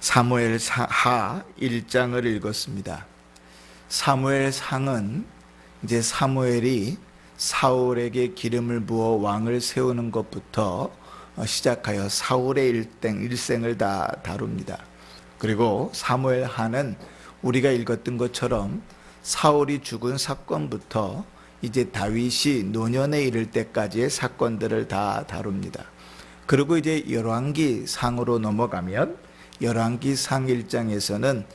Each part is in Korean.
사무엘하 1장을 읽었습니다. 사무엘상은 이제 사무엘이 사울에게 기름을 부어 왕을 세우는 것부터 시작하여 사울의 일생을 다 다룹니다. 그리고 사무엘하는 우리가 읽었던 것처럼 사울이 죽은 사건부터 이제 다윗이 노년에 이를 때까지의 사건들을 다 다룹니다. 그리고 이제 열왕기상으로 넘어가면 열왕기상 1장에서는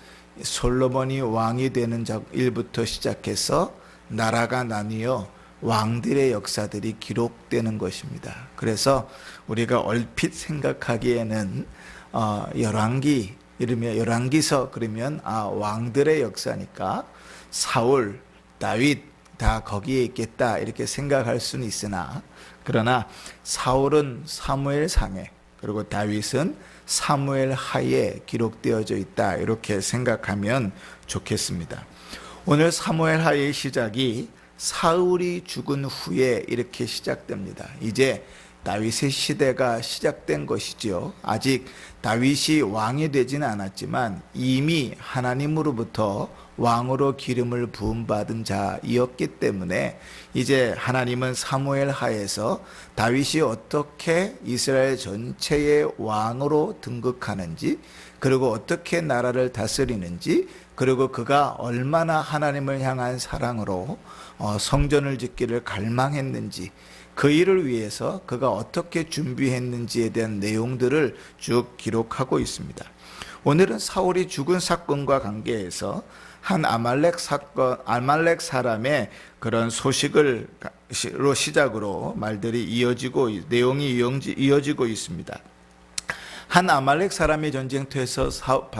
솔로몬이 왕이 되는 일부터 시작해서 나라가 나뉘어 왕들의 역사들이 기록되는 것입니다. 그래서 우리가 얼핏 생각하기에는 열왕기 이러면 열왕기서 그러면 왕들의 역사니까 사울, 다윗 다 거기에 있겠다 이렇게 생각할 수는 있으나, 그러나 사울은 사무엘상에 그리고 다윗은 사무엘하에 기록되어져 있다 이렇게 생각하면 좋겠습니다. 오늘 사무엘하의 시작이 사울이 죽은 후에 이렇게 시작됩니다. 이제 다윗의 시대가 시작된 것이지요. 아직 다윗이 왕이 되지는 않았지만 이미 하나님으로부터 왕으로 기름을 부음받은 자이었기 때문에 이제 하나님은 사무엘하에서 다윗이 어떻게 이스라엘 전체의 왕으로 등극하는지, 그리고 어떻게 나라를 다스리는지, 그리고 그가 얼마나 하나님을 향한 사랑으로 성전을 짓기를 갈망했는지, 그 일을 위해서 그가 어떻게 준비했는지에 대한 내용들을 쭉 기록하고 있습니다. 오늘은 사울이 죽은 사건과 관계해서 한 아말렉 사람의 그런 소식으로 시작으로 말들이 내용이 이어지고 있습니다. 한 아말렉 사람이 전쟁터에서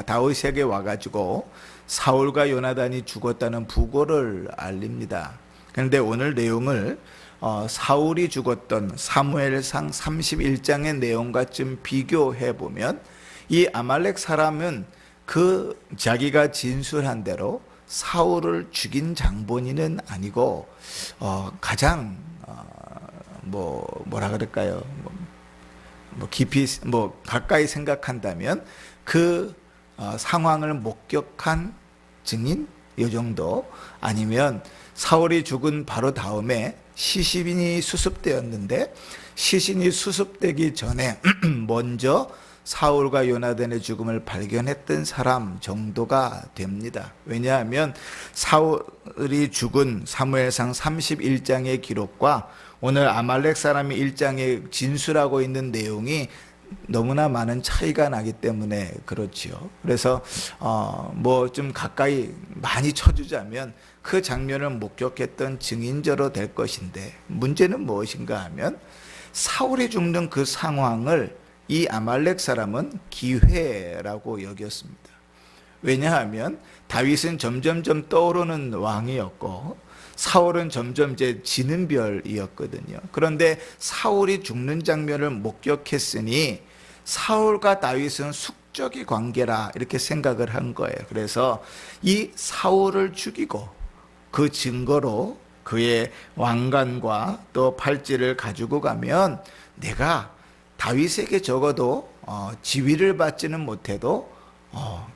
다윗에게 와가지고 사울과 요나단이 죽었다는 부고를 알립니다. 그런데 오늘 내용을 사울이 죽었던 사무엘상 31장의 내용과 좀 비교해 보면 이 아말렉 사람은 자기가 진술한 대로 사울을 죽인 장본인은 아니고 가장 뭐라 그럴까요? 깊이 가까이 생각한다면 그 상황을 목격한 증인 이 정도, 아니면 사울이 죽은 바로 다음에 시신이 수습되었는데 시신이 수습되기 전에 먼저 사울과 요나단의 죽음을 발견했던 사람 정도가 됩니다. 왜냐하면 사울이 죽은 사무엘상 31장의 기록과 오늘 아말렉 사람이 1장에 진술하고 있는 내용이 너무나 많은 차이가 나기 때문에 그렇지요. 그래서 좀 가까이 많이 쳐주자면 그 장면을 목격했던 증인자로 될 것인데, 문제는 무엇인가 하면 사울이 죽는 그 상황을 이 아말렉 사람은 기회라고 여겼습니다. 왜냐하면 다윗은 점점점 떠오르는 왕이었고 사울은 점점 이제 지는 별이었거든요. 그런데 사울이 죽는 장면을 목격했으니 사울과 다윗은 숙적의 관계라 이렇게 생각을 한 거예요. 그래서 이 사울을 죽이고 그 증거로 그의 왕관과 또 팔찌를 가지고 가면 내가 다윗에게 적어도 지위를 받지는 못해도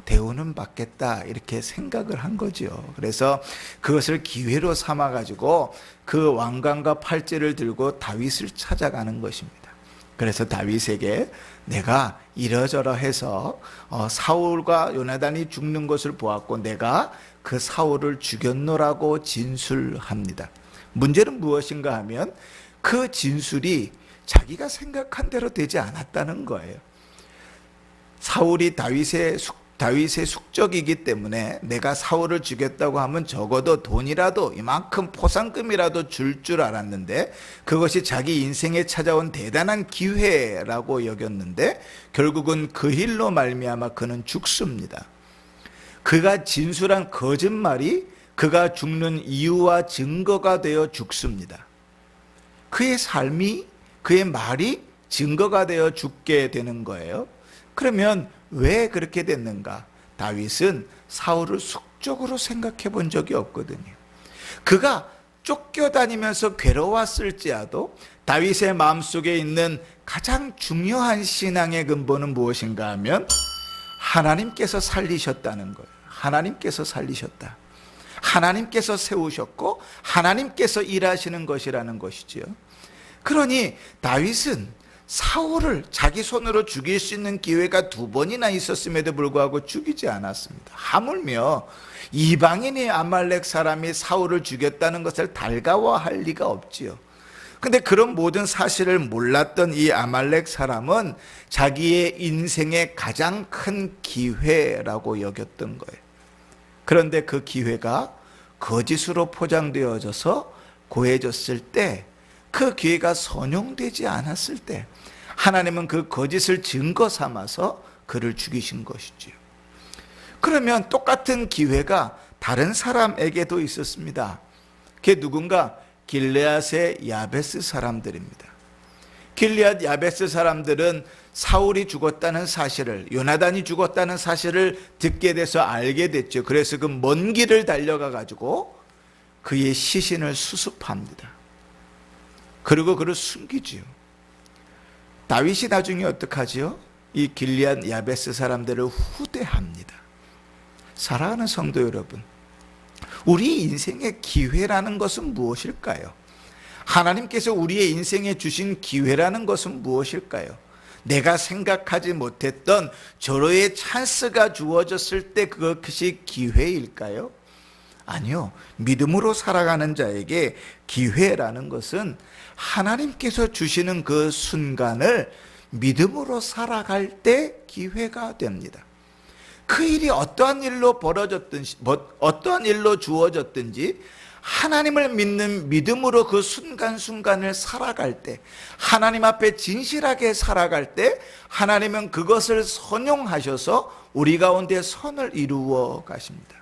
대우는 받겠다 이렇게 생각을 한 거죠. 그래서 그것을 기회로 삼아 가지고 그 왕관과 팔찌를 들고 다윗을 찾아가는 것입니다. 그래서 다윗에게 내가 이러저러해서 사울과 요나단이 죽는 것을 보았고 내가 그 사울을 죽였노라고 진술합니다. 문제는 무엇인가 하면 그 진술이 자기가 생각한 대로 되지 않았다는 거예요. 사울이 다윗의 숙적이기 때문에 내가 사울을 죽였다고 하면 적어도 돈이라도 이만큼 포상금이라도 줄 알았는데 그것이 자기 인생에 찾아온 대단한 기회라고 여겼는데 결국은 그 일로 말미암아 그는 죽습니다. 그가 진술한 거짓말이 그가 죽는 이유와 증거가 되어 죽습니다. 그의 삶이, 그의 말이 증거가 되어 죽게 되는 거예요. 그러면 왜 그렇게 됐는가? 다윗은 사울을 숙적으로 생각해 본 적이 없거든요. 그가 쫓겨다니면서 괴로웠을지라도 다윗의 마음속에 있는 가장 중요한 신앙의 근본은 무엇인가 하면 하나님께서 살리셨다는 거예요. 하나님께서 살리셨다. 하나님께서 세우셨고 하나님께서 일하시는 것이라는 것이지요. 그러니 다윗은 사울을 자기 손으로 죽일 수 있는 기회가 2번이나 있었음에도 불구하고 죽이지 않았습니다. 하물며 이방인의 아말렉 사람이 사울을 죽였다는 것을 달가워할 리가 없지요. 근데 그런 모든 사실을 몰랐던 이 아말렉 사람은 자기의 인생의 가장 큰 기회라고 여겼던 거예요. 그런데 그 기회가 거짓으로 포장되어져서 고해졌을 때, 그 기회가 선용되지 않았을 때 하나님은 그 거짓을 증거 삼아서 그를 죽이신 것이지요. 그러면 똑같은 기회가 다른 사람에게도 있었습니다. 그게 누군가? 길르앗의 야베스 사람들입니다. 길르앗 야베스 사람들은 사울이 죽었다는 사실을, 요나단이 죽었다는 사실을 듣게 돼서 알게 됐죠. 그래서 그 먼 길을 달려가 가지고 그의 시신을 수습합니다. 그리고 그를 숨기지요. 다윗이 나중에 어떻게 하지요? 이 길르앗 야베스 사람들을 후대합니다. 사랑하는 성도 여러분, 우리 인생의 기회라는 것은 무엇일까요? 하나님께서 우리의 인생에 주신 기회라는 것은 무엇일까요? 내가 생각하지 못했던 절호의 찬스가 주어졌을 때 그것이 기회일까요? 아니요. 믿음으로 살아가는 자에게 기회라는 것은 하나님께서 주시는 그 순간을 믿음으로 살아갈 때 기회가 됩니다. 그 일이 어떠한 일로 벌어졌든지, 어떠한 일로 주어졌든지 하나님을 믿는 믿음으로 그 순간순간을 살아갈 때, 하나님 앞에 진실하게 살아갈 때 하나님은 그것을 선용하셔서 우리 가운데 선을 이루어 가십니다.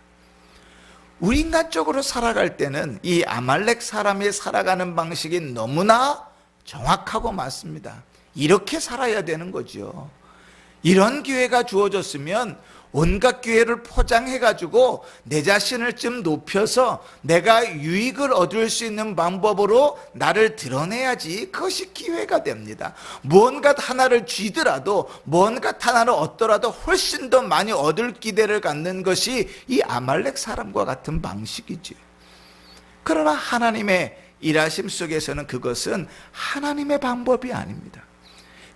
우리 인간적으로 살아갈 때는 이 아말렉 사람이 살아가는 방식이 너무나 정확하고 맞습니다. 이렇게 살아야 되는 거죠. 이런 기회가 주어졌으면 온갖 기회를 포장해가지고 내 자신을 좀 높여서 내가 유익을 얻을 수 있는 방법으로 나를 드러내야지 그것이 기회가 됩니다. 무언가 하나를 쥐더라도 무언가 하나를 얻더라도 훨씬 더 많이 얻을 기대를 갖는 것이 이 아말렉 사람과 같은 방식이죠. 그러나 하나님의 일하심 속에서는 그것은 하나님의 방법이 아닙니다.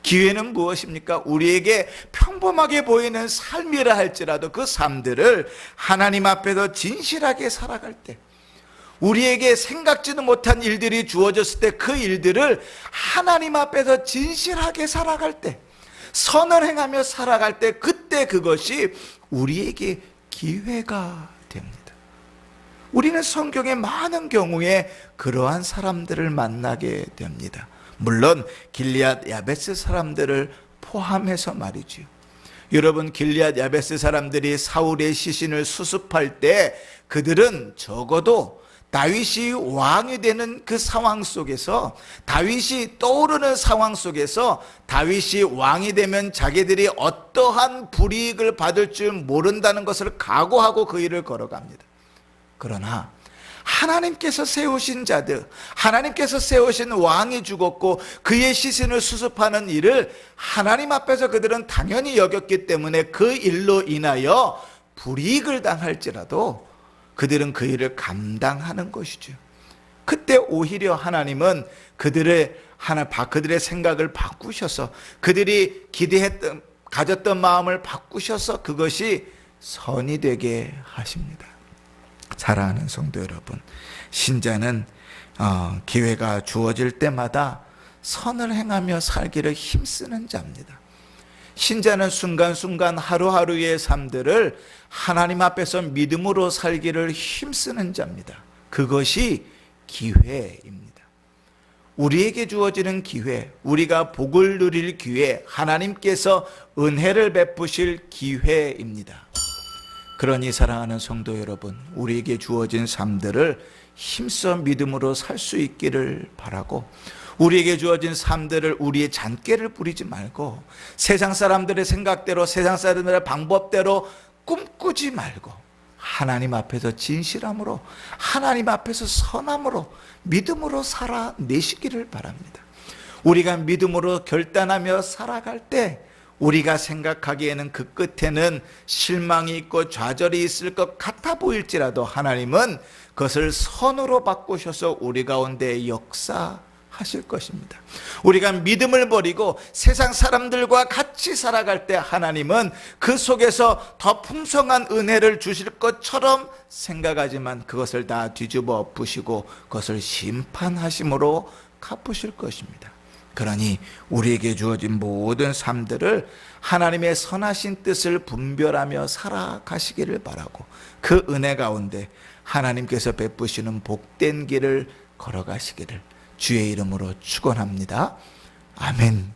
기회는 무엇입니까? 우리에게 평범하게 보이는 삶이라 할지라도 그 삶들을 하나님 앞에서 진실하게 살아갈 때, 우리에게 생각지도 못한 일들이 주어졌을 때 그 일들을 하나님 앞에서 진실하게 살아갈 때, 선을 행하며 살아갈 때, 그때 그것이 우리에게 기회가 됩니다. 우리는 성경의 많은 경우에 그러한 사람들을 만나게 됩니다. 물론 길르앗 야베스 사람들을 포함해서 말이죠. 여러분, 길르앗 야베스 사람들이 사울의 시신을 수습할 때 그들은 적어도 다윗이 왕이 되는 그 상황 속에서, 다윗이 떠오르는 상황 속에서 다윗이 왕이 되면 자기들이 어떠한 불이익을 받을 줄 모른다는 것을 각오하고 그 일을 걸어갑니다. 그러나 하나님께서 세우신 자들, 하나님께서 세우신 왕이 죽었고 그의 시신을 수습하는 일을 하나님 앞에서 그들은 당연히 여겼기 때문에 그 일로 인하여 불이익을 당할지라도 그들은 그 일을 감당하는 것이죠. 그때 오히려 하나님은 그들의 생각을 바꾸셔서, 그들이 가졌던 마음을 바꾸셔서 그것이 선이 되게 하십니다. 사랑하는 성도 여러분, 신자는 기회가 주어질 때마다 선을 행하며 살기를 힘쓰는 자입니다. 신자는 순간순간 하루하루의 삶들을 하나님 앞에서 믿음으로 살기를 힘쓰는 자입니다. 그것이 기회입니다. 우리에게 주어지는 기회, 우리가 복을 누릴 기회, 하나님께서 은혜를 베푸실 기회입니다. 그러니 사랑하는 성도 여러분, 우리에게 주어진 삶들을 힘써 믿음으로 살 수 있기를 바라고, 우리에게 주어진 삶들을 우리의 잔꾀를 부리지 말고 세상 사람들의 생각대로, 세상 사람들의 방법대로 꿈꾸지 말고 하나님 앞에서 진실함으로, 하나님 앞에서 선함으로, 믿음으로 살아내시기를 바랍니다. 우리가 믿음으로 결단하며 살아갈 때 우리가 생각하기에는 그 끝에는 실망이 있고 좌절이 있을 것 같아 보일지라도 하나님은 그것을 선으로 바꾸셔서 우리 가운데 역사하실 것입니다. 우리가 믿음을 버리고 세상 사람들과 같이 살아갈 때 하나님은 그 속에서 더 풍성한 은혜를 주실 것처럼 생각하지만 그것을 다 뒤집어 엎으시고 그것을 심판하심으로 갚으실 것입니다. 그러니 우리에게 주어진 모든 삶들을 하나님의 선하신 뜻을 분별하며 살아가시기를 바라고, 그 은혜 가운데 하나님께서 베푸시는 복된 길을 걸어가시기를 주의 이름으로 축원합니다. 아멘.